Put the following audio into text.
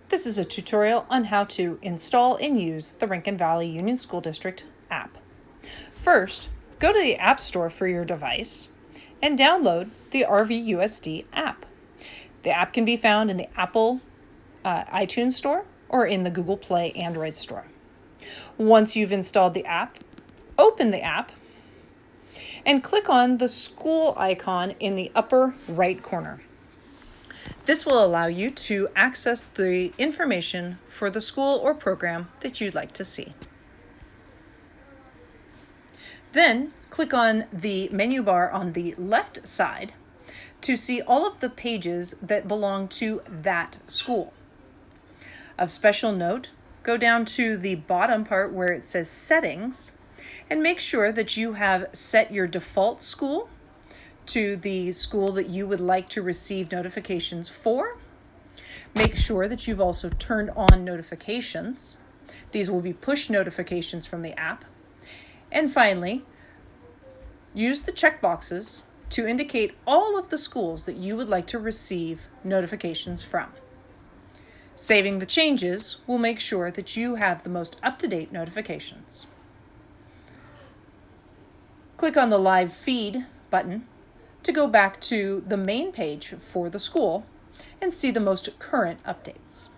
This is a tutorial on how to install and use the Rankin Valley Union School District app. First, go to the App Store for your device and download the RVUSD app. The app can be found in the Apple iTunes Store or in the Google Play Android Store. Once you've installed the app, open the app and click on the school icon in the upper right corner. This will allow you to access the information for the school or program that you'd like to see. Then click on the menu bar on the left side to see all of the pages that belong to that school. Of special note, go down to the bottom part where it says Settings and make sure that you have set your default school to the school that you would like to receive notifications for. Make sure that you've also turned on notifications. These will be push notifications from the app. And finally, use the checkboxes to indicate all of the schools that you would like to receive notifications from. Saving the changes will make sure that you have the most up-to-date notifications. Click on the Live Feed button to go back to the main page for the school and see the most current updates.